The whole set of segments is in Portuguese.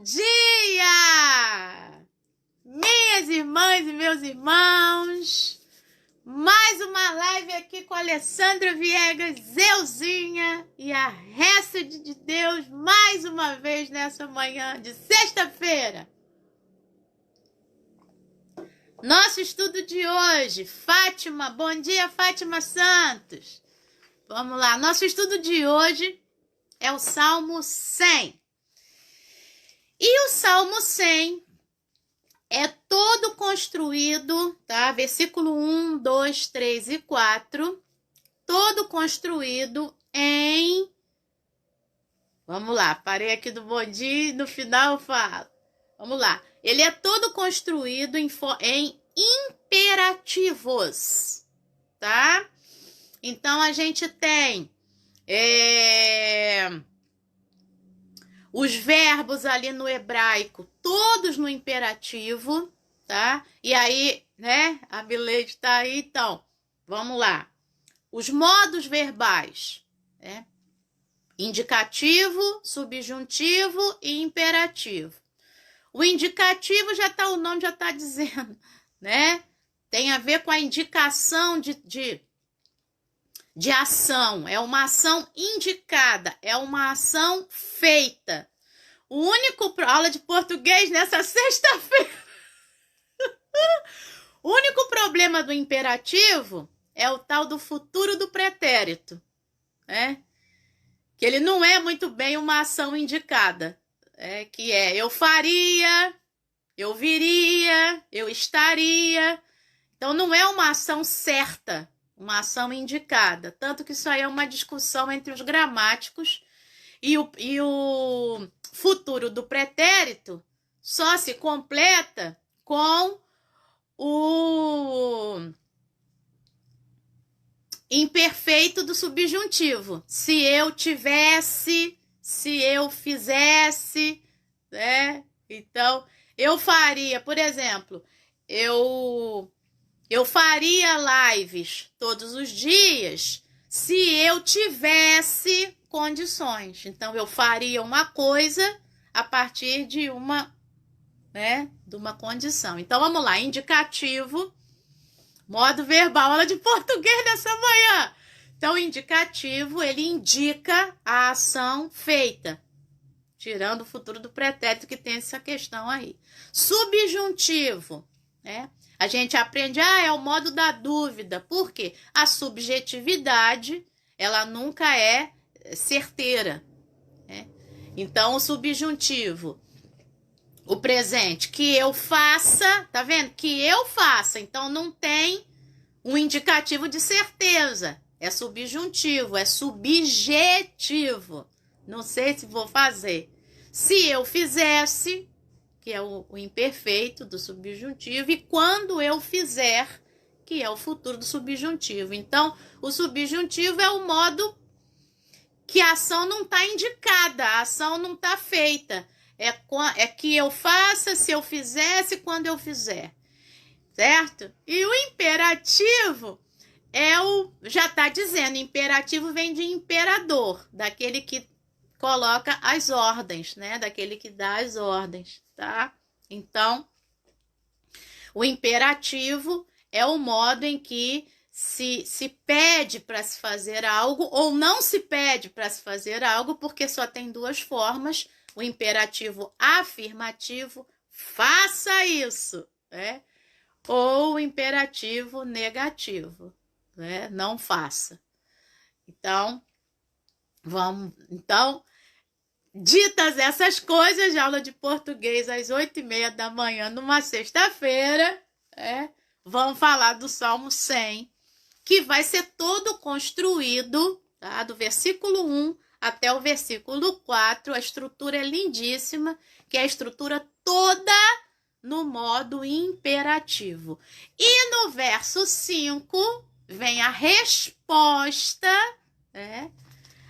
dia! Minhas irmãs e meus irmãos, mais uma live aqui com a Alessandra Viegas, Zeuzinha e a Resto de Deus, mais uma vez nessa manhã de sexta-feira. Nosso estudo de hoje, Fátima, bom dia Fátima Santos. Vamos lá, nosso estudo de hoje é o Salmo 100. E o Salmo 100 é todo construído, tá? Versículo 1, 2, 3 e 4, todo construído em... Vamos lá, parei aqui do bom dia e no final eu falo. Vamos lá. Ele é todo construído em imperativos, tá? Então, a gente tem os verbos ali no hebraico, todos no imperativo, tá? E aí, né, a Mileide tá aí, então, vamos lá. Os modos verbais, né? Indicativo, subjuntivo e imperativo. O indicativo já tá, o nome já tá dizendo, né? Tem a ver com a indicação de ação, é uma ação indicada, é uma ação feita. O único aula de português nessa sexta-feira. O único problema do imperativo é o tal do futuro do pretérito, né? Que ele não é muito bem uma ação indicada, que é eu faria, eu viria, eu estaria. Então não é uma ação certa, uma ação indicada. Tanto que isso aí é uma discussão entre os gramáticos e o futuro do pretérito só se completa com o imperfeito do subjuntivo. Se eu tivesse, se eu fizesse, né? Então, eu faria, por exemplo, eu faria lives todos os dias se eu tivesse condições. Então, eu faria uma coisa a partir de uma condição. Então, vamos lá. Indicativo, modo verbal, aula de português dessa manhã. Então, o indicativo, ele indica a ação feita, tirando o futuro do pretérito, que tem essa questão aí. Subjuntivo, né? A gente aprende, é o modo da dúvida. Por quê? A subjetividade, ela nunca é certeira, né? Então, o subjuntivo, o presente, que eu faça, tá vendo? Que eu faça. Então, não tem um indicativo de certeza. É subjuntivo, é subjetivo. Não sei se vou fazer. Se eu fizesse, que é o imperfeito do subjuntivo, e quando eu fizer, que é o futuro do subjuntivo. Então, o subjuntivo é o modo que a ação não está indicada, a ação não está feita. É que eu faça, se eu fizesse, quando eu fizer. Certo? E o imperativo já está dizendo, imperativo vem de imperador, daquele que coloca as ordens, né? Daquele que dá as ordens, tá? Então, o imperativo é o modo em que se pede para se fazer algo ou não se pede para se fazer algo, porque só tem duas formas, o imperativo afirmativo, faça isso, né? Ou o imperativo negativo, né? Não faça. Então, ditas essas coisas, de aula de português às 8h30 da manhã, numa sexta-feira, vamos falar do Salmo 100, que vai ser todo construído, tá? Do versículo 1 até o versículo 4, a estrutura é lindíssima, que é a estrutura toda no modo imperativo. E no verso 5, vem a resposta,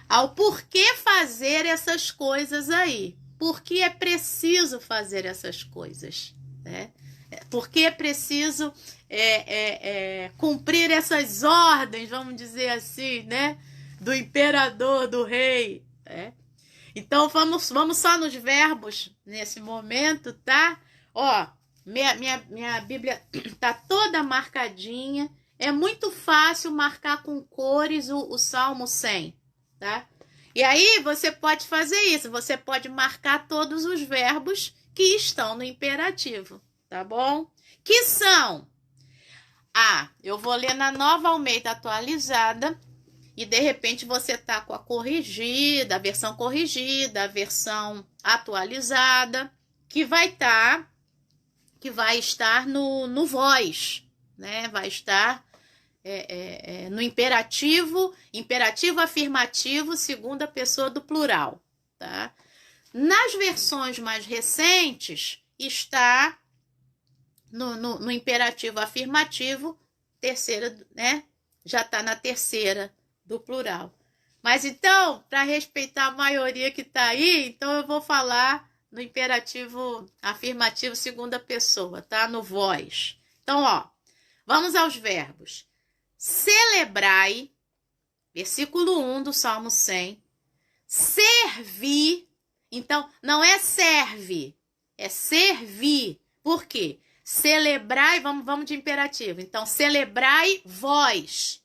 ao porquê fazer essas coisas aí. Por que é preciso fazer essas coisas, né? Por que é preciso cumprir essas ordens, vamos dizer assim, né? Do imperador, do rei, né? Então, vamos só nos verbos nesse momento, tá? Ó, minha Bíblia tá toda marcadinha. É muito fácil marcar com cores o Salmo 100, tá? E aí, você pode fazer isso. Você pode marcar todos os verbos que estão no imperativo, tá bom? Que são... eu vou ler na Nova Almeida atualizada e de repente você tá com a corrigida, a versão atualizada, que vai estar no voz, né? Vai estar no imperativo afirmativo, segunda pessoa do plural, tá? Nas versões mais recentes está no imperativo afirmativo, terceira, né? Já está na terceira do plural. Mas então, para respeitar a maioria que está aí, então eu vou falar no imperativo afirmativo segunda pessoa, tá? No vós. Então, ó, vamos aos verbos. Celebrai, versículo 1 do Salmo 100. Servir, então, não é serve, é servir. Por quê? Celebrai, vamos de imperativo. Então, celebrai vós.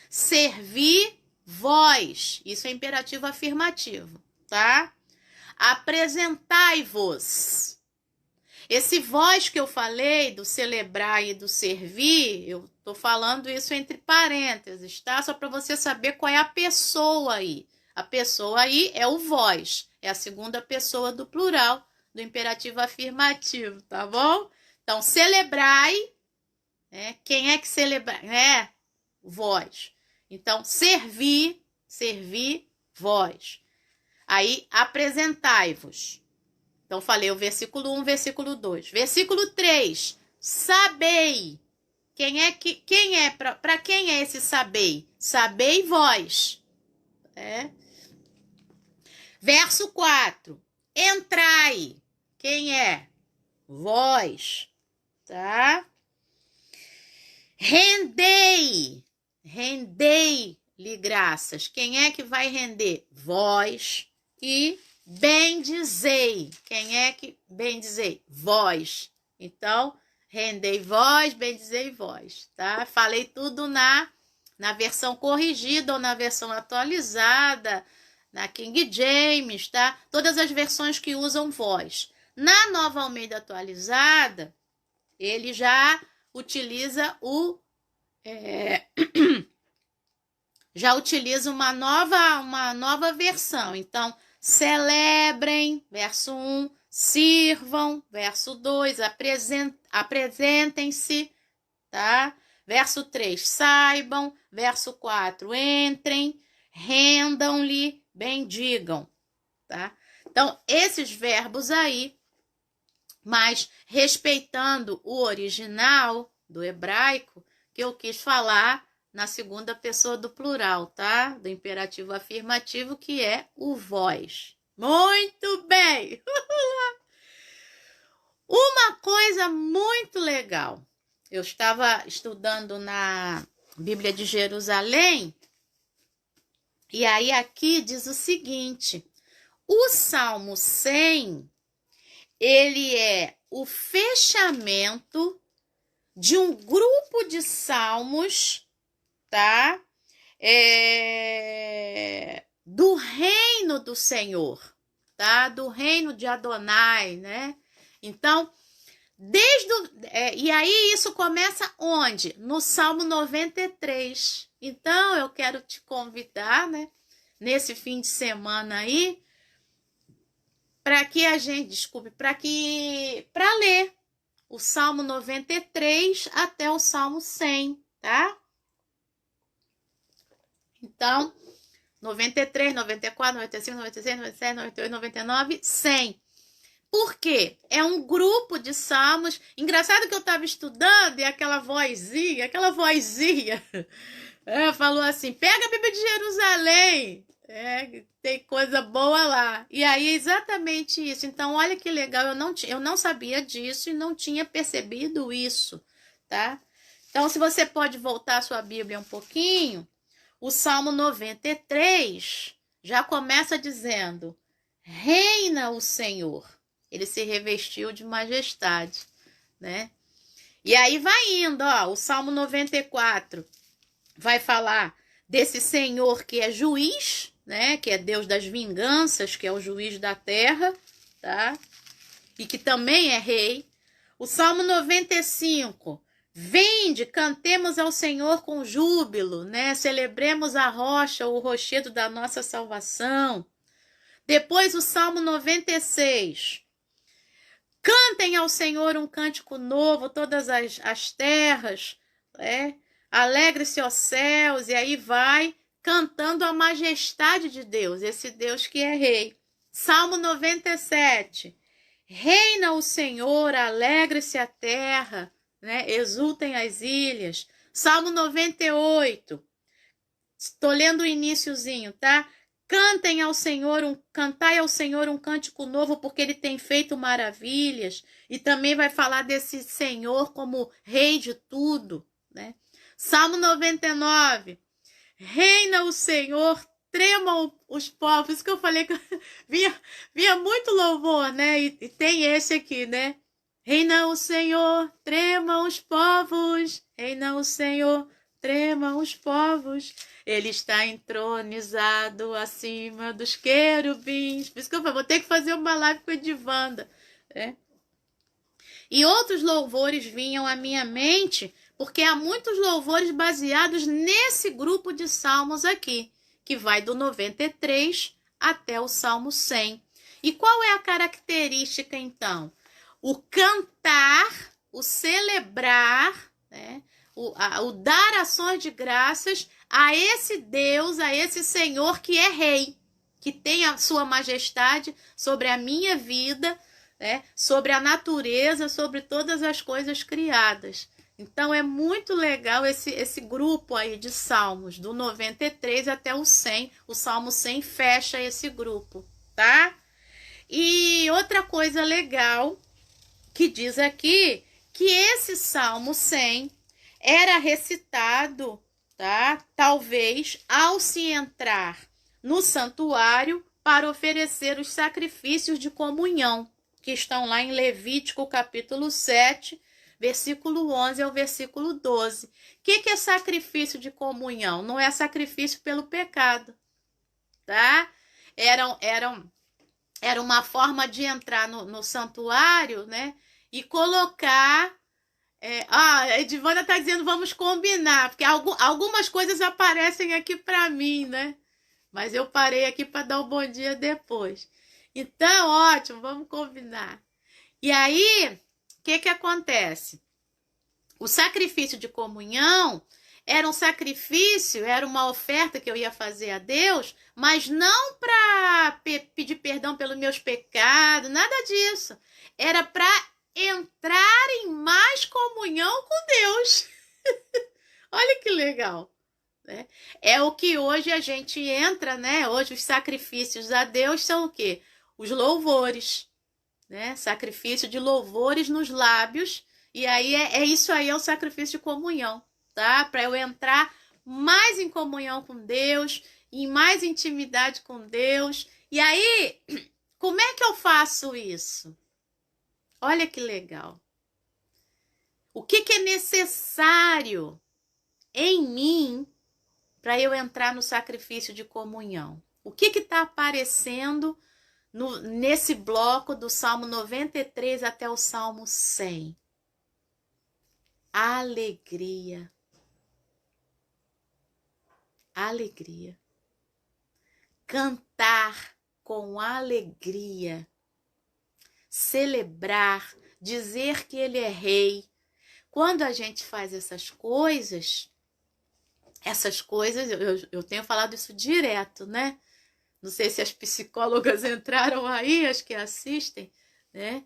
Servir vós. Isso é imperativo afirmativo, tá? Apresentai-vos. Esse vós que eu falei, do celebrar e do servir, eu tô falando isso entre parênteses, tá? Só para você saber qual é a pessoa aí. A pessoa aí é o vós. É a segunda pessoa do plural, do imperativo afirmativo, tá bom? Então, celebrai, né? Quem é que celebra? Né? Vós. Então, servir, vós. Aí, apresentai-vos. Então, falei o versículo 1, versículo 2. Versículo 3, sabei. Para quem é esse sabei? Sabei vós. Verso 4, entrai. Quem é? Vós. Tá? Rendei. Rendei-lhe graças. Quem é que vai render? Vós. E bendizei. Quem é que bendizei? Vós. Então, rendei vós, bendizei vós, tá? Falei tudo na versão corrigida ou na versão atualizada, na King James, tá? Todas as versões que usam vós. Na Nova Almeida atualizada, ele já utiliza já utiliza uma nova versão. Então, celebrem, verso 1, sirvam, verso 2, apresentem-se, tá? Verso 3, saibam, verso 4, entrem, rendam-lhe, bendigam, tá? Então, esses verbos aí, mas respeitando o original do hebraico, que eu quis falar na segunda pessoa do plural, tá? Do imperativo afirmativo, que é o vós. Muito bem! Uma coisa muito legal. Eu estava estudando na Bíblia de Jerusalém, e aí aqui diz o seguinte: o Salmo 100, ele é o fechamento de um grupo de salmos, tá? Do reino do Senhor, tá? Do reino de Adonai, né? Então, e aí isso começa onde? No Salmo 93. Então, eu quero te convidar, né? Nesse fim de semana aí, para ler o Salmo 93 até o Salmo 100, tá? Então, 93, 94, 95, 96, 97, 98, 99, 100. Por quê? É um grupo de salmos. Engraçado que eu estava estudando e aquela vozinha falou assim, pega a Bíblia de Jerusalém. Tem coisa boa lá. E aí é exatamente isso. Então, olha que legal, eu não sabia disso e não tinha percebido isso, tá? Então, se você pode voltar a sua Bíblia um pouquinho, o Salmo 93 já começa dizendo, reina o Senhor. Ele se revestiu de majestade, né? E aí vai indo, ó, o Salmo 94 vai falar desse Senhor que é juiz, né? Que é Deus das vinganças, que é o juiz da terra, tá? E que também é rei. O Salmo 95, vinde, cantemos ao Senhor com júbilo, né? Celebremos a rocha, o rochedo da nossa salvação. Depois o Salmo 96, cantem ao Senhor um cântico novo, todas as terras, né? Alegre-se, ó céus, e aí vai cantando a majestade de Deus, esse Deus que é rei. Salmo 97, reina o Senhor, alegre-se a terra, né? Exultem as ilhas. Salmo 98, estou lendo o iniciozinho, tá? Cantai ao Senhor um cântico novo, porque ele tem feito maravilhas. E também vai falar desse Senhor como rei de tudo, né? Salmo 99, reina o Senhor, tremam os povos. Isso que eu falei que vinha muito louvor, né? E tem esse aqui, né? Reina o Senhor, tremam os povos. Reina o Senhor, tremam os povos. Ele está entronizado acima dos querubins. Por isso que eu vou ter que fazer uma live com a Edivanda, né? E outros louvores vinham à minha mente, porque há muitos louvores baseados nesse grupo de salmos aqui, que vai do 93 até o Salmo 100. E qual é a característica, então? O cantar, o celebrar, né? O dar ações de graças a esse Deus, a esse Senhor que é rei, que tem a sua majestade sobre a minha vida, né? Sobre a natureza, sobre todas as coisas criadas. Então é muito legal esse grupo aí de salmos, do 93 até o 100. O Salmo 100 fecha esse grupo, tá? E outra coisa legal que diz aqui, que esse Salmo 100 era recitado, tá? Talvez ao se entrar no santuário para oferecer os sacrifícios de comunhão, que estão lá em Levítico capítulo 7, versículo 11 ao versículo 12. O que é sacrifício de comunhão? Não é sacrifício pelo pecado, tá? Era uma forma de entrar no santuário, né? E colocar... a Edivana tá dizendo, vamos combinar, porque algumas coisas aparecem aqui para mim, né? Mas eu parei aqui para dar um bom dia depois. Então, ótimo, vamos combinar. E aí, o que acontece? O sacrifício de comunhão era um sacrifício, era uma oferta que eu ia fazer a Deus, mas não para pedir perdão pelos meus pecados, nada disso. Era para entrar em mais comunhão com Deus. Olha que legal, né? É o que hoje a gente entra, né? Hoje os sacrifícios a Deus são o quê? Os louvores, né? Sacrifício de louvores nos lábios. E aí isso aí é o sacrifício de comunhão, tá? Para eu entrar mais em comunhão com Deus, em mais intimidade com Deus. E aí, como é que eu faço isso? Olha que legal. O que é necessário em mim para eu entrar no sacrifício de comunhão? O que está aparecendo nesse bloco do Salmo 93 até o Salmo 100? Alegria. Alegria. Cantar com alegria. Celebrar, dizer que ele é rei. Quando a gente faz essas coisas, eu tenho falado isso direto, né? Não sei se as psicólogas entraram aí, as que assistem, né?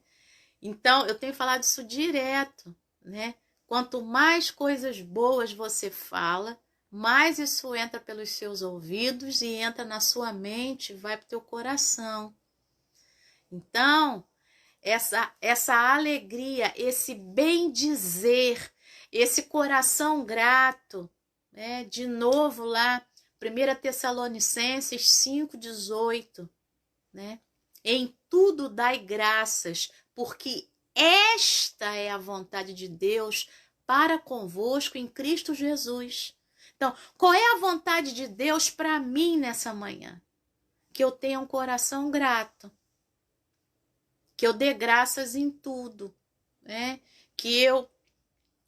Então, eu tenho falado isso direto, né? Quanto mais coisas boas você fala, mais isso entra pelos seus ouvidos e entra na sua mente, vai para o teu coração. Então, essa alegria, esse bem dizer, esse coração grato, né? De novo lá, 1 Tessalonicenses 5,18, né? Em tudo dai graças, porque esta é a vontade de Deus para convosco em Cristo Jesus. Então, qual é a vontade de Deus para mim nessa manhã? Que eu tenha um coração grato, que eu dê graças em tudo, né? Que eu,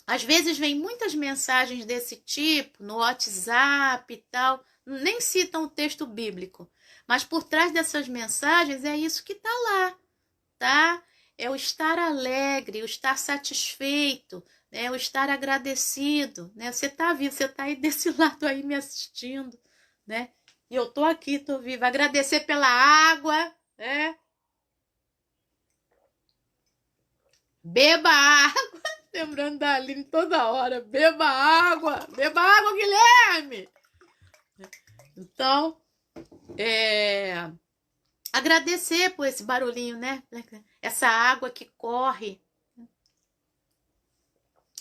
às vezes vem muitas mensagens desse tipo no WhatsApp e tal, nem citam o texto bíblico, mas por trás dessas mensagens é isso que está lá, tá? É o estar alegre, o estar satisfeito, né? O estar agradecido, né? Você está vivo, você está aí desse lado aí me assistindo, né? E eu tô aqui, tô viva. Agradecer pela água, né? Beba água. Lembrando da Aline toda hora. Beba água. Beba água, Guilherme. Então, agradecer por esse barulhinho, né? Essa água que corre.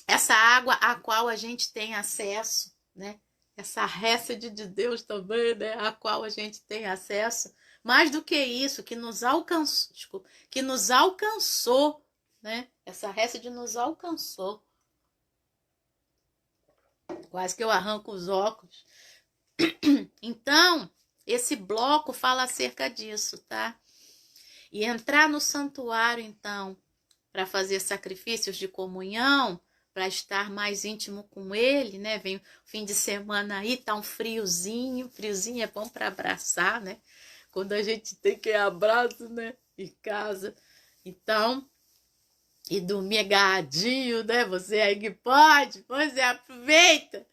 Essa água a qual a gente tem acesso, né? Essa récede de Deus também, né? A qual a gente tem acesso. Mais do que isso, que nos alcançou, desculpa, que nos alcançou, né? Essa récede nos alcançou. Quase que eu arranco os óculos. Então, esse bloco fala acerca disso, tá? E entrar no santuário, então, para fazer sacrifícios de comunhão, para estar mais íntimo com ele, né? Vem o fim de semana aí, tá um friozinho. Friozinho é bom para abraçar, né? Quando a gente tem que abraço, né? Em casa. Então, e dormir agarradinho, né? Você aí que pode, você aproveita.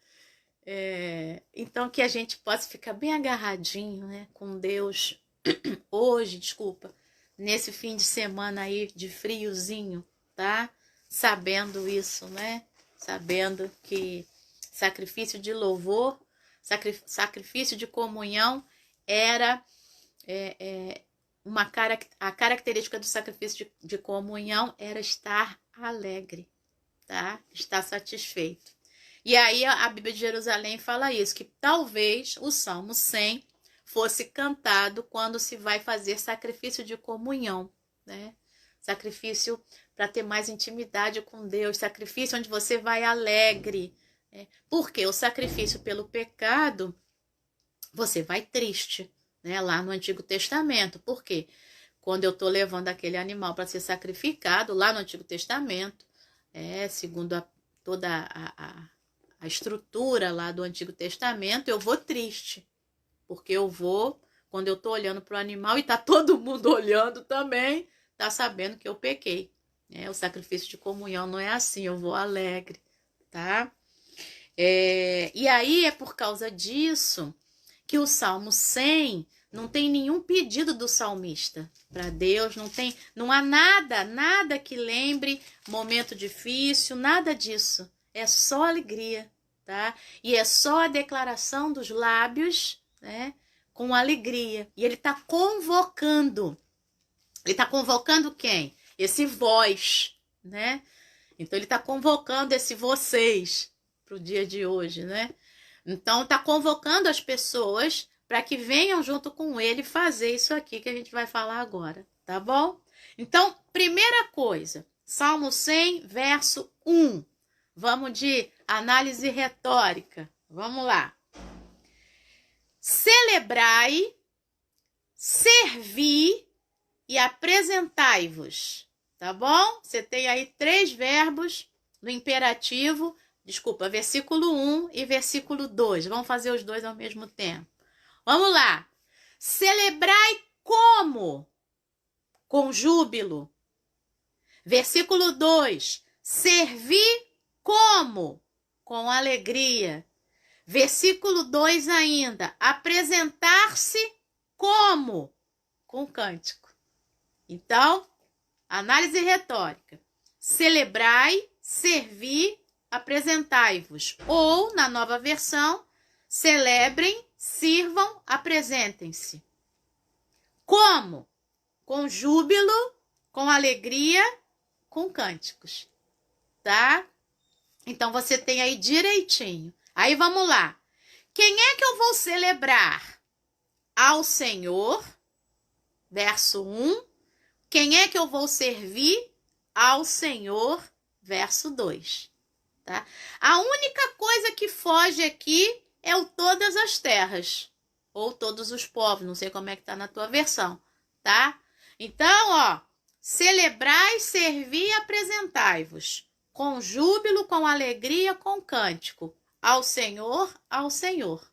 Então, que a gente possa ficar bem agarradinho, né? Com Deus hoje, desculpa, nesse fim de semana aí de friozinho, tá? Sabendo isso, né? Sabendo que sacrifício de louvor, sacrifício de comunhão era a característica do sacrifício de comunhão era estar alegre, tá? Estar satisfeito. E aí a Bíblia de Jerusalém fala isso, que talvez o Salmo 100 fosse cantado quando se vai fazer sacrifício de comunhão, né? Sacrifício para ter mais intimidade com Deus, sacrifício onde você vai alegre, né? Porque o sacrifício pelo pecado, você vai triste, né? Lá no Antigo Testamento. Por quê? Quando eu estou levando aquele animal para ser sacrificado, lá no Antigo Testamento, segundo toda a estrutura lá do Antigo Testamento, eu vou triste. Porque eu vou, quando eu tô olhando para o animal e tá todo mundo olhando também, tá sabendo que eu pequei. O sacrifício de comunhão não é assim, eu vou alegre, tá? E aí é por causa disso que o Salmo 100 não tem nenhum pedido do salmista para Deus, não há nada que lembre momento difícil, nada disso. É só alegria, tá? E é só a declaração dos lábios, né? Com alegria. E ele está convocando. Ele está convocando quem? Esse vós, né? Então ele está convocando esse vocês para o dia de hoje, né? Então está convocando as pessoas para que venham junto com ele fazer isso aqui que a gente vai falar agora, tá bom? Então, primeira coisa, Salmo 100, verso 1. Vamos de análise retórica. Vamos lá. Celebrai, servi e apresentai-vos. Tá bom? Você tem aí 3 verbos no imperativo. Desculpa, versículo 1 e versículo 2. Vamos fazer os dois ao mesmo tempo. Vamos lá. Celebrai como? Com júbilo. Versículo 2. Servi como? Com alegria. Versículo 2 ainda. Apresentar-se como? Com cântico. Então, análise retórica. Celebrai, servi, apresentai-vos. Ou, na nova versão, celebrem, sirvam, apresentem-se. Como? Com júbilo, com alegria, com cânticos. Tá? Então, você tem aí direitinho. Aí, vamos lá. Quem é que eu vou celebrar? Ao Senhor, verso 1. Quem é que eu vou servir? Ao Senhor, verso 2. Tá? A única coisa que foge aqui é o todas as terras, ou todos os povos, não sei como é que tá na tua versão, tá? Então, ó, celebrai, servi e apresentai-vos, com júbilo, com alegria, com cântico, ao Senhor, ao Senhor.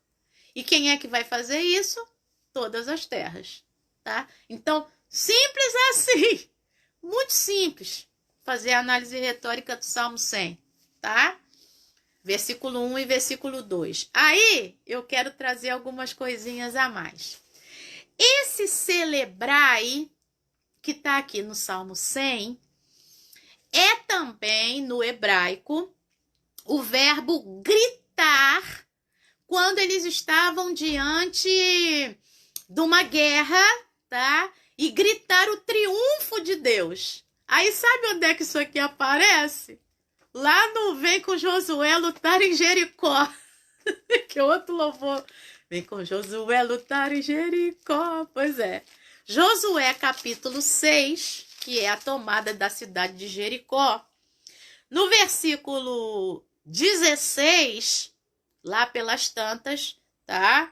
E quem é que vai fazer isso? Todas as terras, tá? Então, simples assim, muito simples, fazer a análise retórica do Salmo 100, tá? Versículo 1 e versículo 2. Aí, eu quero trazer algumas coisinhas a mais. Esse celebrai, que está aqui no Salmo 100, é também, no hebraico, o verbo gritar, quando eles estavam diante de uma guerra, tá? E gritar o triunfo de Deus. Aí sabe onde é que isso aqui aparece? Lá no Vem com Josué lutar em Jericó. Que outro louvor. Vem com Josué lutar em Jericó. Pois é. Josué capítulo 6, que é a tomada da cidade de Jericó. No versículo 16, lá pelas tantas, tá?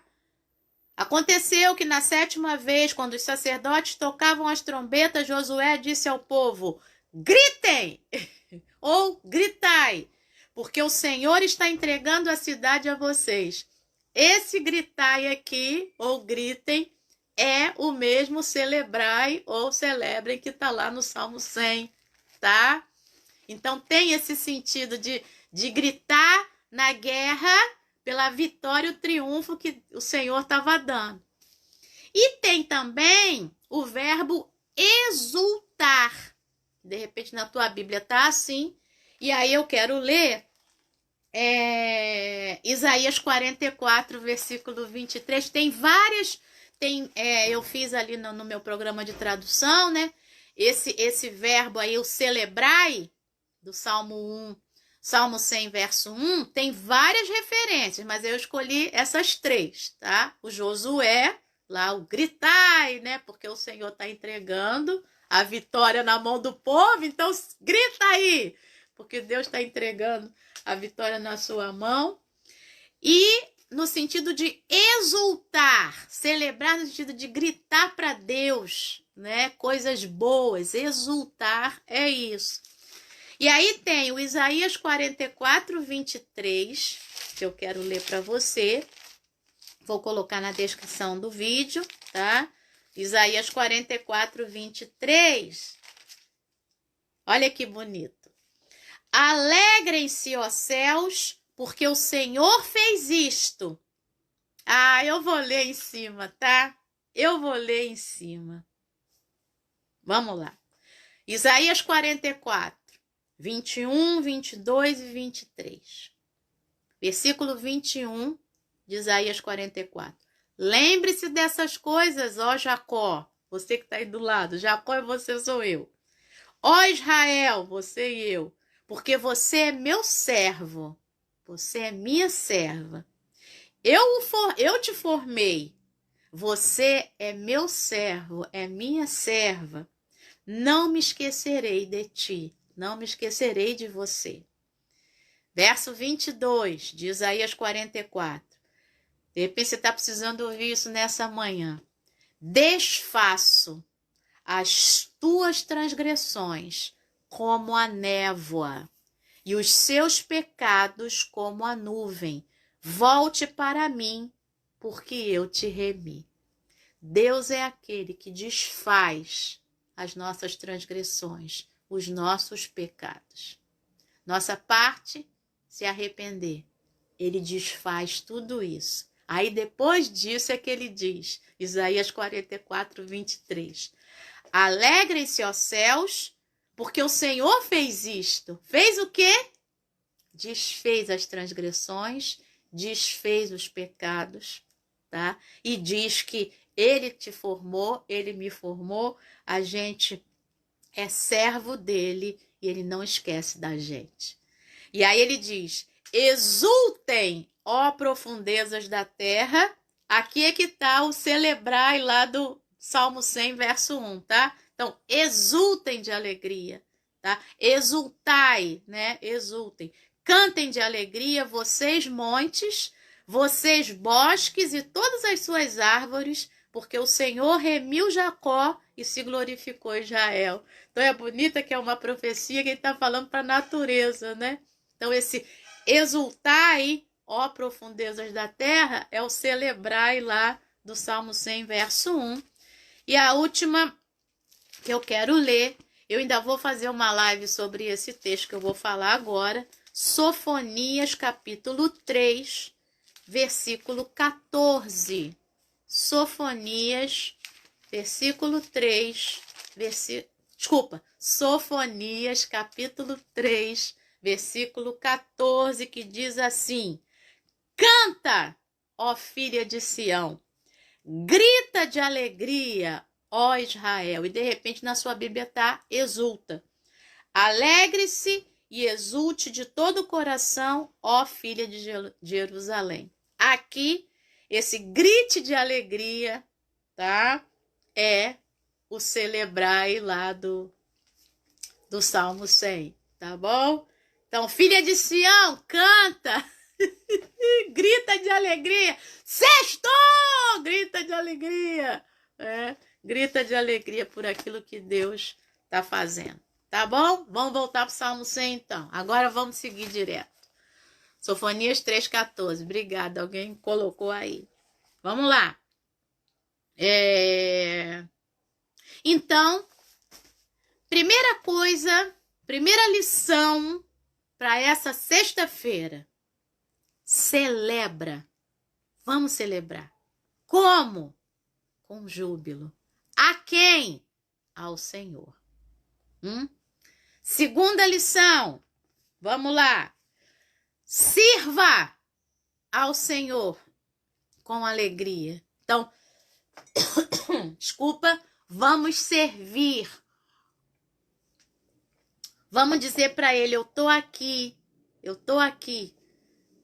Aconteceu que na 7ª vez, quando os sacerdotes tocavam as trombetas, Josué disse ao povo: gritem! Ou gritai, porque o Senhor está entregando a cidade a vocês. Esse gritai aqui, ou gritem, é o mesmo celebrai ou celebrem que está lá no Salmo 100, tá? Então tem esse sentido de gritar na guerra pela vitória e o triunfo que o Senhor estava dando. E tem também o verbo exultar. De repente na tua Bíblia tá assim. E aí eu quero ler Isaías 44, versículo 23. Tem várias... eu fiz ali no meu programa de tradução, né? Esse verbo aí, o celebrai, do Salmo 1, Salmo 100, verso 1, tem várias referências, mas eu escolhi essas 3, tá? O Josué, lá o gritai, né? Porque o Senhor está entregando a vitória na mão do povo, então grita aí, porque Deus está entregando a vitória na sua mão. E no sentido de exultar, celebrar no sentido de gritar para Deus, né? Coisas boas, exultar é isso. E aí tem o Isaías 44, 23, que eu quero ler para você. Vou colocar na descrição do vídeo, tá? Isaías 44, 23. Olha que bonito. Alegrem-se, ó céus, porque o Senhor fez isto. Ah, eu vou ler em cima, tá? Eu vou ler em cima. Vamos lá. Isaías 44, 21, 22 e 23. Versículo 21 de Isaías 44. Lembre-se dessas coisas, ó Jacó, você que está aí do lado, Jacó e você sou eu. Ó Israel, você e eu, porque você é meu servo, você é minha serva. Eu te formei, você é meu servo, é minha serva. Não me esquecerei de ti, não me esquecerei de você. Verso 22 de Isaías 44. De repente você está precisando ouvir isso nessa manhã. Desfaço as tuas transgressões como a névoa e os seus pecados como a nuvem. Volte para mim, porque eu te remi. Deus é aquele que desfaz as nossas transgressões, os nossos pecados. Nossa parte, se arrepender. Ele desfaz tudo isso. Aí depois disso é que ele diz, Isaías 44, 23. Alegrem-se, ó céus, porque o Senhor fez isto. Fez o quê? Desfez as transgressões, desfez os pecados, tá? E diz que ele te formou, ele me formou, a gente é servo dele e ele não esquece da gente. E aí ele diz, exultem, ó profundezas da terra. Aqui é que está o celebrai lá do Salmo 100, verso 1, tá? Então, exultem de alegria, tá? Exultai, né? Exultem. Cantem de alegria, vocês montes, vocês bosques e todas as suas árvores, porque o Senhor remiu Jacó e se glorificou Israel. Então é bonita que é uma profecia que ele está falando para a natureza, né? Então esse exultai, ó profundezas da terra, é o celebrai lá do Salmo 100, verso 1. E a última que eu quero ler, eu ainda vou fazer uma live sobre esse texto que eu vou falar agora, Sofonias, capítulo 3, versículo 14. Sofonias, versículo 3, Sofonias, capítulo 3, versículo 14, que diz assim: Canta, ó filha de Sião, grita de alegria, ó Israel. E de repente na sua Bíblia está exulta. Alegre-se e exulte de todo o coração, ó filha de Jerusalém. Aqui, esse grite de alegria, tá? É o celebrai lá do Salmo 100, tá bom? Então, filha de Sião, canta, grita de alegria, sextou, grita de alegria, grita de alegria por aquilo que Deus está fazendo, tá bom? Vamos voltar para o Salmo 100 então, agora vamos seguir direto. Sofonias 3,14, obrigada, alguém colocou aí. Vamos lá. Então, primeira coisa, primeira lição para essa sexta-feira. Celebra. Vamos celebrar. Como? Com júbilo. A quem? Ao Senhor. Segunda lição. Vamos lá. Sirva ao Senhor com alegria. Então, desculpa, vamos servir. Vamos dizer para ele, eu tô aqui. O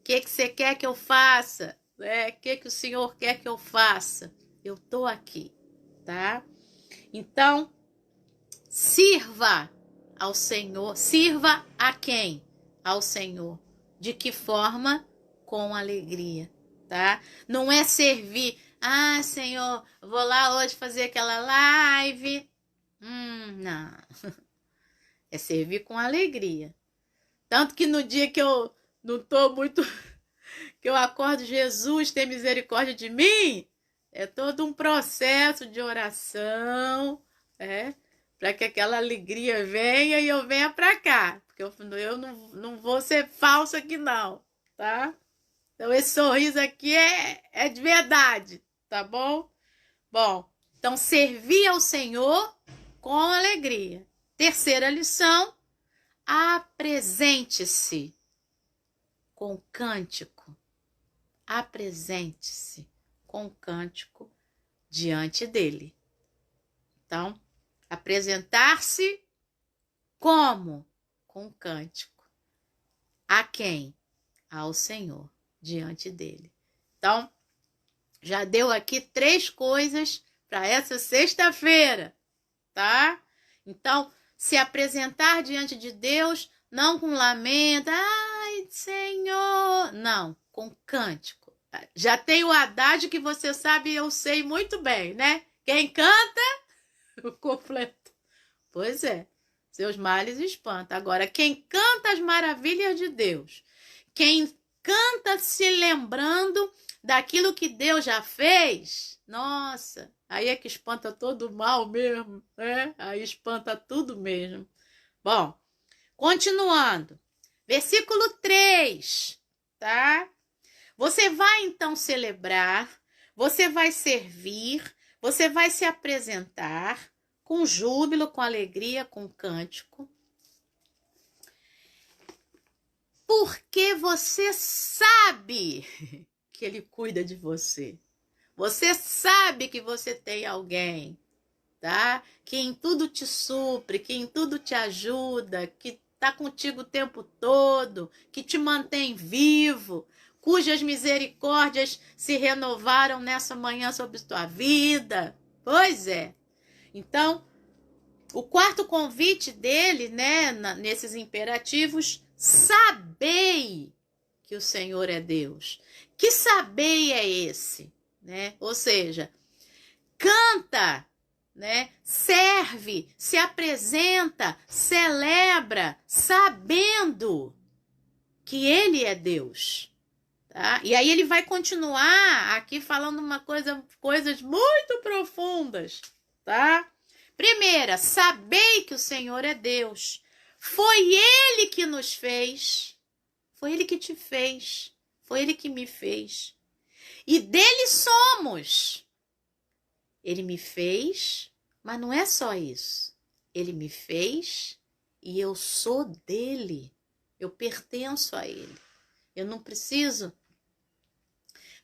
que você quer que eu faça? O que o Senhor quer que eu faça? Eu tô aqui, tá? Então, sirva ao Senhor. Sirva a quem? Ao Senhor. De que forma? Com alegria, tá? Não é servir. Ah, Senhor, vou lá hoje fazer aquela live. Não. É servir com alegria. Tanto que no dia que eu não tô muito... que eu acordo, Jesus, tem misericórdia de mim. É todo um processo de oração, para que aquela alegria venha e eu venha para cá. Porque eu não vou ser falsa aqui não, tá? Então esse sorriso aqui é de verdade, tá bom? Bom, então servir ao Senhor com alegria. Terceira lição, apresente-se com cântico. Apresente-se com cântico diante dele. Então, apresentar-se como? Com cântico. A quem? Ao Senhor, diante dele. Então, já deu aqui 3 coisas para essa sexta-feira, tá? Então, se apresentar diante de Deus, não com lamento, ai, Senhor, não, com cântico. Já tem o adágio que você sabe, eu sei muito bem, né? Quem canta, o completo. Pois é, seus males espanta. Agora, quem canta as maravilhas de Deus, quem canta se lembrando daquilo que Deus já fez, nossa, aí é que espanta todo o mal mesmo, né? Aí espanta tudo mesmo. Bom, continuando. Versículo 3, tá? Você vai então celebrar, você vai servir, você vai se apresentar com júbilo, com alegria, com cântico. Porque você sabe que ele cuida de você. Você sabe que você tem alguém, tá? Que em tudo te supre, que em tudo te ajuda, que está contigo o tempo todo, que te mantém vivo, cujas misericórdias se renovaram nessa manhã sobre tua vida, Pois é. Então, o quarto convite dele, né, nesses imperativos, sabei que o Senhor é Deus. Que sabei é esse, né? Ou seja, canta, né? Serve, se apresenta, celebra, sabendo que ele é Deus, tá? E aí ele vai continuar aqui falando coisas muito profundas, tá? Primeira, sabei que o Senhor é Deus. Foi ele que nos fez. Foi ele que te fez. Foi ele que me fez. E dele somos. Ele me fez, mas não é só isso. Ele me fez e eu sou dele. Eu pertenço a ele. Eu não preciso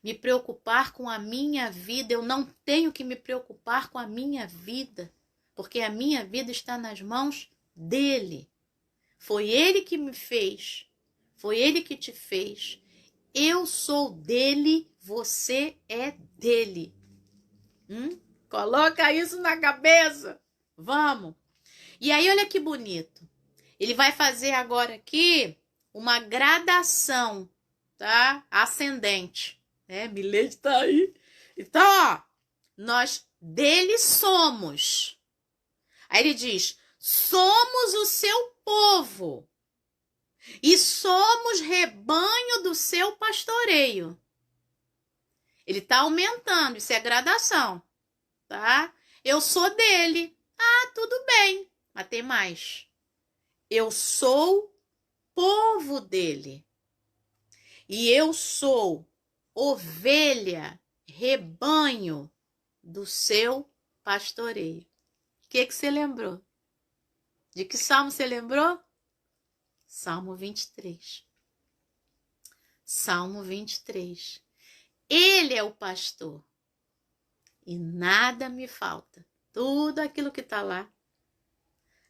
me preocupar com a minha vida. Eu não tenho que me preocupar com a minha vida, porque a minha vida está nas mãos dele. Foi ele que me fez. Foi ele que te fez. Eu sou dele, você é dele. Coloca isso na cabeça. Vamos. E aí, olha que bonito. Ele vai fazer agora aqui uma gradação, tá? Ascendente. Milete tá aí. Então, ó, nós dele somos. Aí ele diz, somos o seu povo e somos rebanho do seu pastoreio. Ele tá aumentando, isso é gradação, tá? Eu sou dele. Ah, tudo bem, mas tem mais. Eu sou povo dele. E eu sou ovelha, rebanho do seu pastoreio. O que você lembrou? De que salmo você lembrou? Salmo 23. Salmo 23. Ele é o pastor e nada me falta. Tudo aquilo que está lá,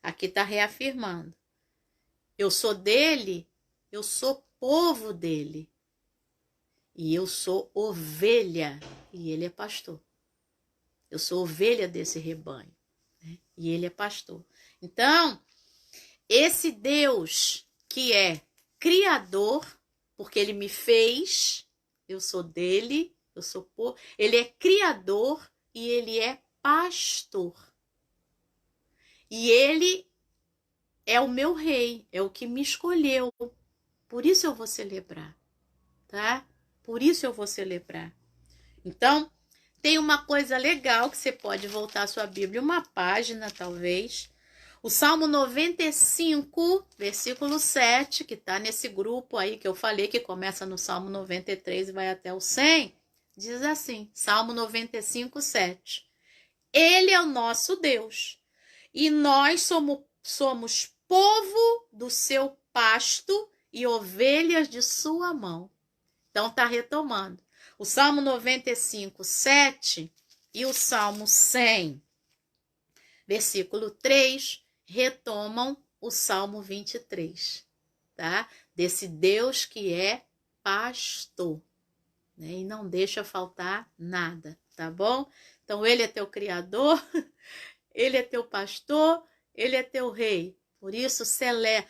aqui está reafirmando. Eu sou dele, eu sou povo dele. E eu sou ovelha e ele é pastor. Eu sou ovelha desse rebanho, né? E ele é pastor. Então, esse Deus que é criador, porque ele me fez, eu sou dele, eu sou povo, ele é criador e ele é pastor. E ele é o meu rei, é o que me escolheu. Por isso eu vou celebrar, tá? Por isso eu vou celebrar. Então, tem uma coisa legal que você pode voltar a sua Bíblia, uma página talvez. O Salmo 95, versículo 7, que está nesse grupo aí que eu falei, que começa no Salmo 93 e vai até o 100, diz assim, Salmo 95, 7. Ele é o nosso Deus e nós somos povo do seu pasto e ovelhas de sua mão. Então, está retomando. O Salmo 95, 7 e o Salmo 100, versículo 3, retomam o Salmo 23, tá? Desse Deus que é pastor, né? E não deixa faltar nada, tá bom? Então, ele é teu criador, ele é teu pastor, ele é teu rei. Por isso,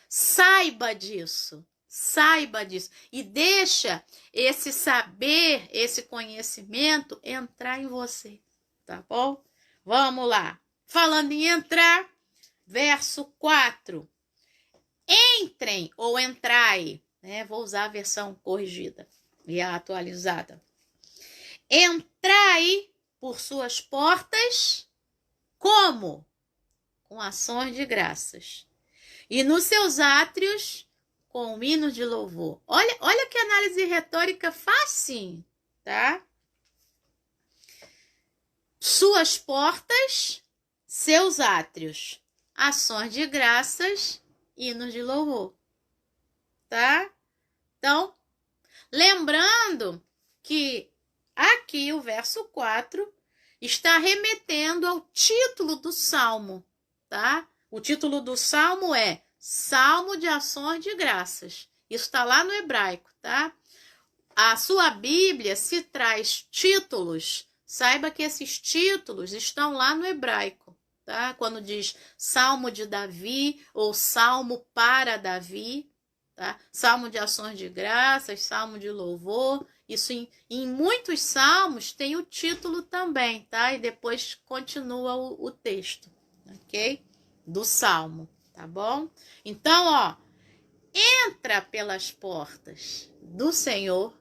saiba disso. Saiba disso e deixa esse saber, esse conhecimento entrar em você, tá bom? Vamos lá. Falando em entrar, verso 4. Entrem ou entrai, né? Vou usar a versão corrigida e a atualizada. Entrai por suas portas, como? Com ações de graças. E nos seus átrios, com hinos de louvor. Olha que análise retórica facinho, tá? Suas portas, seus átrios, ações de graças, hinos de louvor, tá? Então, lembrando que aqui o verso 4 está remetendo ao título do Salmo, tá? O título do Salmo é Salmo de Ações de Graças. Isso está lá no hebraico, tá? A sua Bíblia, se traz títulos, saiba que esses títulos estão lá no hebraico, tá? Quando diz Salmo de Davi ou Salmo para Davi, tá? Salmo de ações de graças, Salmo de louvor, isso em muitos salmos tem o título também, tá? E depois continua o texto, ok? Do salmo, tá bom? Então, ó, entra pelas portas do Senhor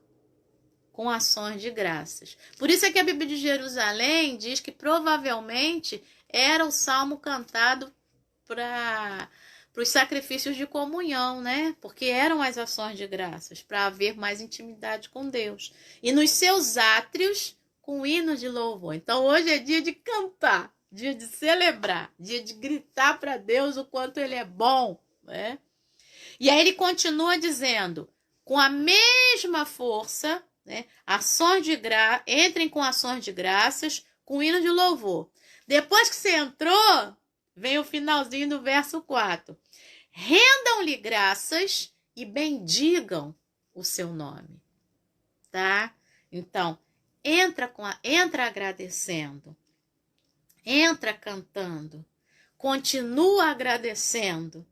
com ações de graças. Por isso é que a Bíblia de Jerusalém diz que provavelmente era o salmo cantado para os sacrifícios de comunhão, né? Porque eram as ações de graças, para haver mais intimidade com Deus. E nos seus átrios, com hinos de louvor. Então hoje é dia de cantar, dia de celebrar, dia de gritar para Deus o quanto Ele é bom, né? E aí ele continua dizendo, com a mesma força, né? Entrem com ações de graças, com hino de louvor. Depois que você entrou, vem o finalzinho do verso 4. Rendam-lhe graças e bendigam o seu nome, tá? Então, entra agradecendo, entra cantando, continua agradecendo.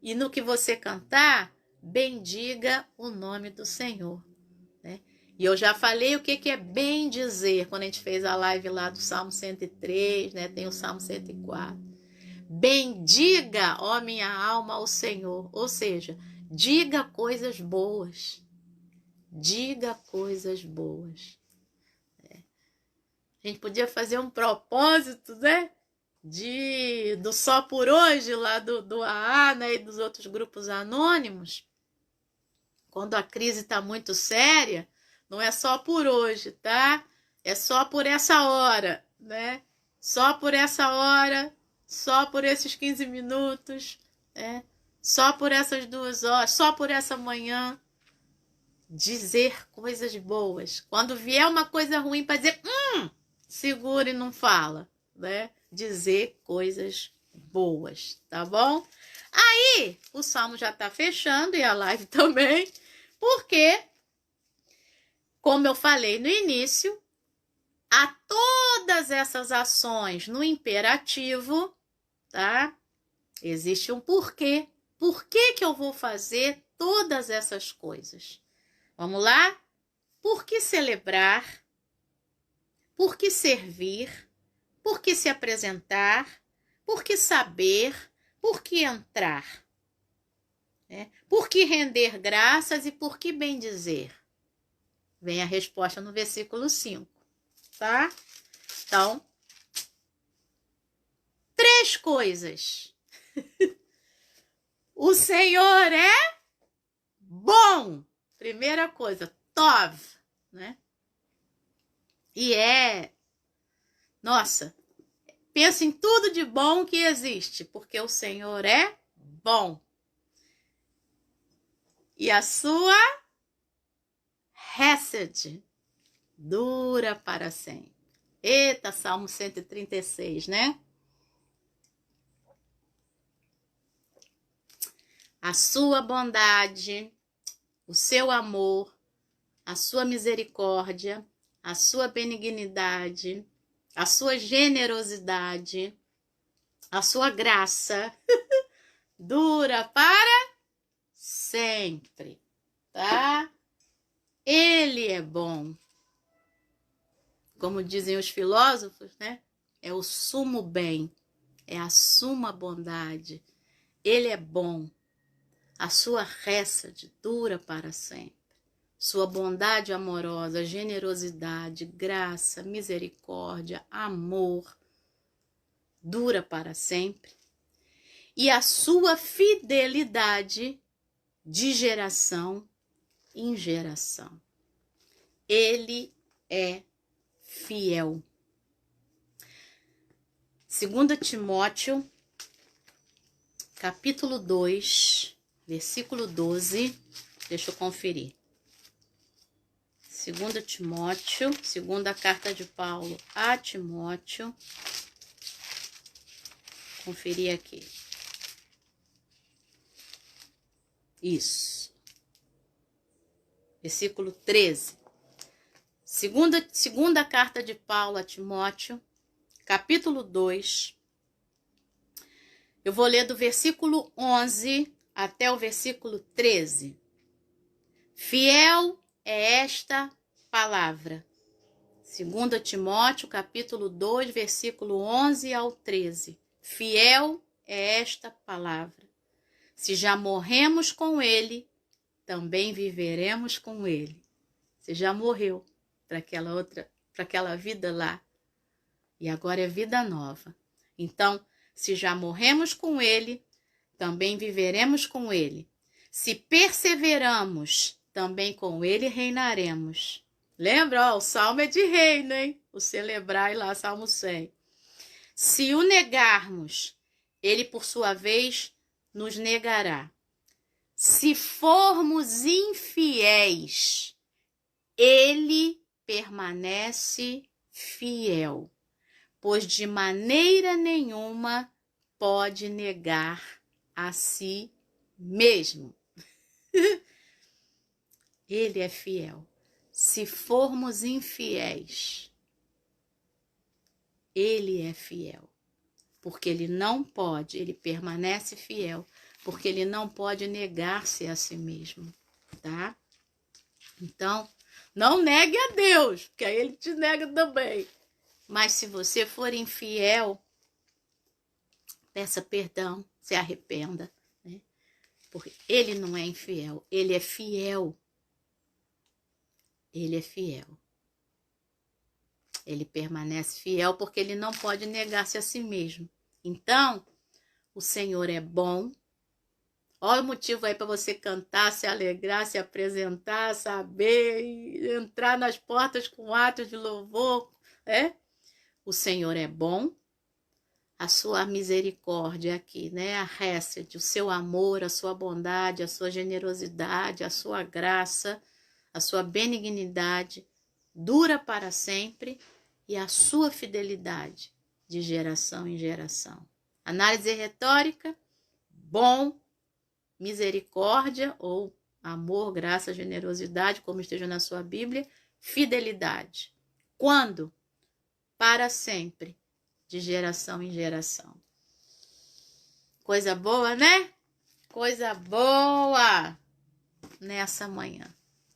E no que você cantar, bendiga o nome do Senhor, né? E eu já falei o que é bem dizer, quando a gente fez a live lá do Salmo 103, né? Tem o Salmo 104. Bendiga, ó minha alma, ao Senhor. Ou seja, diga coisas boas. Diga coisas boas. A gente podia fazer um propósito, né? Do Só por Hoje, lá do AA, né? E dos outros grupos anônimos. Quando a crise está muito séria, não é só por hoje, tá? É só por essa hora, né? Só por essa hora, só por esses 15 minutos, né? Só por essas 2 horas, só por essa manhã. Dizer coisas boas. Quando vier uma coisa ruim para dizer, segura e não fala, né? Dizer coisas boas, tá bom? Aí, o salmo já tá fechando e a live também, porque, como eu falei no início, a todas essas ações no imperativo, tá? Existe um porquê. Por que eu vou fazer todas essas coisas? Vamos lá? Por que celebrar? Por que servir? Por que se apresentar? Por que saber? Por que entrar? Por que render graças e por que bendizer? Vem a resposta no versículo 5, tá? Então, 3 coisas. O Senhor é bom. Primeira coisa, Tov, né? E nossa, pensa em tudo de bom que existe, porque o Senhor é bom. E a sua Hesed dura para sempre. Eita, Salmo 136, né? A sua bondade, o seu amor, a sua misericórdia, a sua benignidade, a sua generosidade, a sua graça dura para sempre, tá? Ele é bom. Como dizem os filósofos, né? É o sumo bem, é a suma bondade. Ele é bom. A sua hesed dura para sempre. Sua bondade amorosa, generosidade, graça, misericórdia, amor, dura para sempre. E a sua fidelidade de geração em geração. Ele é fiel. 2 Timóteo, capítulo 2, versículo 12. Deixa eu conferir. 2 Timóteo, segunda carta de Paulo a Timóteo. Conferir aqui. Isso. Versículo 13. Segunda carta de Paulo a Timóteo, capítulo 2. Eu vou ler do versículo 11 até o versículo 13. Fiel é esta palavra. 2 Timóteo, capítulo 2, versículo 11 ao 13. Fiel é esta palavra. Se já morremos com ele, também viveremos com ele. Você já morreu para aquela vida lá. E agora é vida nova. Então, se já morremos com ele, também viveremos com ele. Se perseveramos, também com ele reinaremos. Lembra? O salmo é de reino, hein? O celebrai lá, Salmo 100. Se o negarmos, ele, por sua vez, nos negará. Se formos infiéis, ele permanece fiel, pois de maneira nenhuma pode negar a si mesmo. Ele é fiel. Se formos infiéis, ele é fiel, porque ele não pode, ele permanece fiel, porque ele não pode negar-se a si mesmo, tá? Então, não negue a Deus, porque aí ele te nega também. Mas se você for infiel, peça perdão, se arrependa, né? Porque ele não é infiel, ele é fiel. Ele é fiel. Ele permanece fiel porque ele não pode negar-se a si mesmo. Então, o Senhor é bom. Olha o motivo aí para você cantar, se alegrar, se apresentar, saber, entrar nas portas com atos de louvor, né? O Senhor é bom, a sua misericórdia aqui, né? A Hesed, o seu amor, a sua bondade, a sua generosidade, a sua graça, a sua benignidade dura para sempre e a sua fidelidade de geração em geração. Análise retórica, bom, misericórdia ou amor, graça, generosidade, como esteja na sua Bíblia, fidelidade. Quando? Para sempre, de geração em geração. Coisa boa, né? Coisa boa nessa manhã.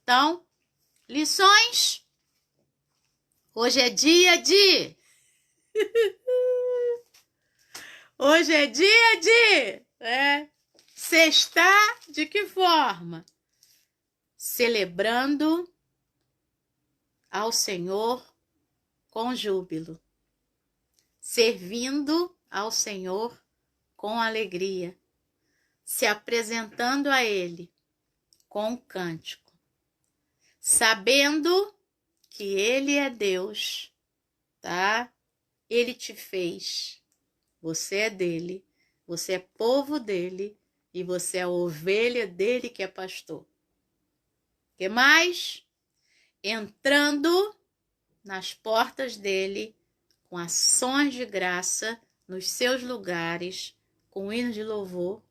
Então, lições. Hoje é dia de... Hoje é dia de... Sextar de que forma? Celebrando ao Senhor com júbilo. Servindo ao Senhor com alegria. Se apresentando a Ele com cântico. Sabendo que Ele é Deus, tá? Ele te fez. Você é dele. Você é povo dele. E você é a ovelha dele que é pastor. O que mais? Entrando nas portas dele com ações de graça nos seus lugares, com hinos de louvor,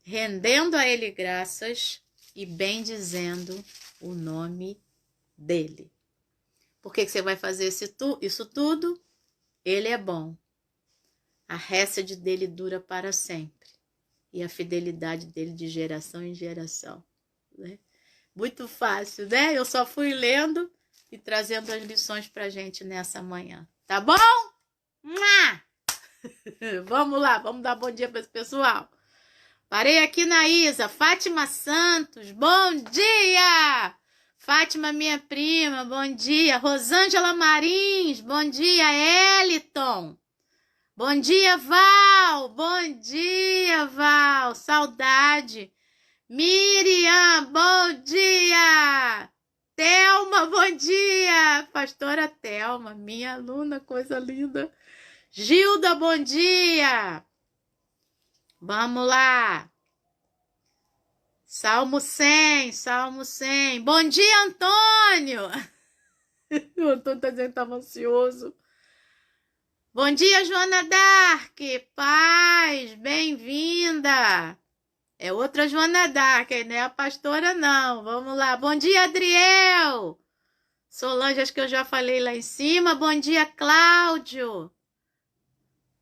rendendo a ele graças e bendizendo o nome dele. Por que você vai fazer isso tudo? Ele é bom. A Hesed dele dura para sempre. E a fidelidade dele de geração em geração. Né? Muito fácil, né? Eu só fui lendo e trazendo as lições pra gente nessa manhã. Tá bom? Vamos lá, vamos dar bom dia para esse pessoal. Parei aqui na Isa. Fátima Santos, bom dia! Fátima, minha prima, bom dia. Rosângela Marins, bom dia. Eliton, bom dia. Val, bom dia, Val. Saudade. Miriam, bom dia. Thelma, bom dia. Pastora Thelma, minha aluna, coisa linda. Gilda, bom dia. Vamos lá. Salmo 100, Salmo 100. Bom dia, Antônio. O Antônio está dizendo que estava ansioso. Bom dia, Joana Dark. Paz, bem-vinda. É outra Joana Dark, não é a pastora, não. Vamos lá. Bom dia, Adriel. Solange, acho que eu já falei lá em cima. Bom dia, Cláudio.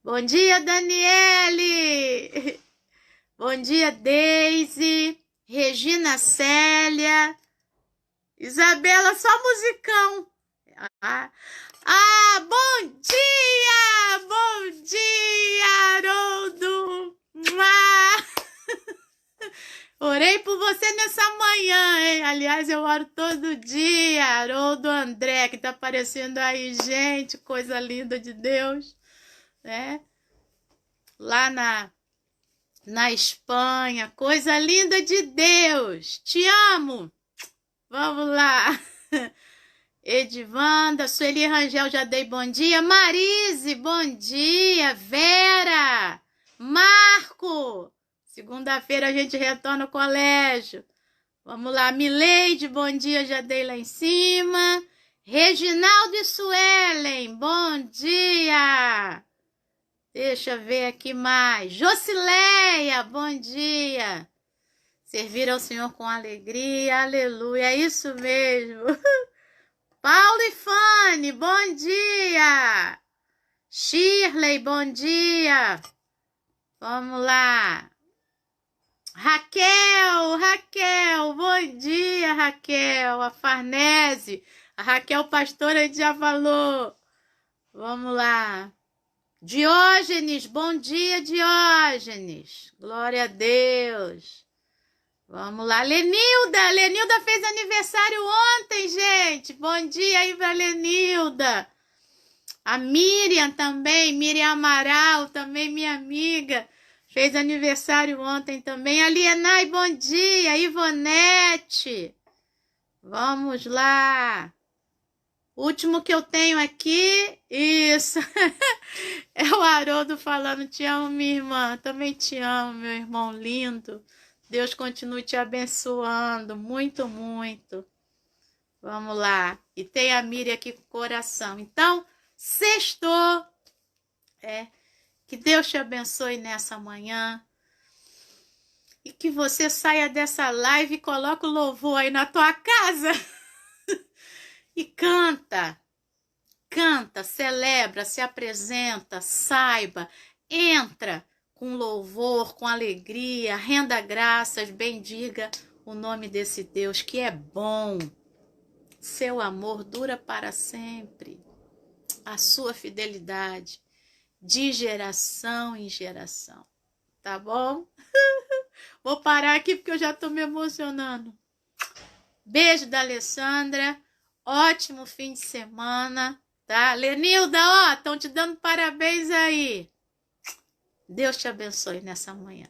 Bom dia, Daniele. Bom dia, Deise. Regina Célia. Isabela, só musicão. Bom dia! Bom dia, Haroldo! Orei por você nessa manhã, hein? Aliás, eu oro todo dia. Haroldo André, que tá aparecendo aí, gente, coisa linda de Deus, né? Lá na Espanha, coisa linda de Deus. Te amo. Vamos lá. Edivanda, Sueli Rangel, já dei bom dia. Marise, bom dia. Vera, Marco, segunda-feira a gente retorna ao colégio. Vamos lá, Mileide, bom dia, já dei lá em cima. Reginaldo e Suelen, bom dia. Deixa eu ver aqui mais. Josileia, bom dia. Servir ao Senhor com alegria, aleluia, é isso mesmo. Paulo e Fanny, bom dia! Shirley, bom dia! Vamos lá! Raquel, bom dia, Raquel! A Farnese, a Raquel pastora, a gente já falou. Vamos lá! Diógenes, bom dia, Diógenes! Glória a Deus! Vamos lá, Lenilda fez aniversário ontem, gente. Bom dia aí pra Lenilda. A Miriam também, Miriam Amaral, também minha amiga, fez aniversário ontem também. Alienai, bom dia. Ivonete. Vamos lá. Último que eu tenho aqui, isso. É o Haroldo falando, te amo, minha irmã. Também te amo, meu irmão lindo. Deus continue te abençoando, muito, muito. Vamos lá. E tem a Miriam aqui com o coração. Então, sextou. Que Deus te abençoe nessa manhã. E que você saia dessa live e coloque o louvor aí na tua casa. E canta. Canta, celebra, se apresenta, saiba, entra com louvor, com alegria, renda graças, bendiga o nome desse Deus que é bom. Seu amor dura para sempre. A sua fidelidade de geração em geração. Tá bom? Vou parar aqui porque eu já tô me emocionando. Beijo da Alessandra. Ótimo fim de semana, tá? Lenilda, ó, estão te dando parabéns aí. Deus te abençoe nessa manhã.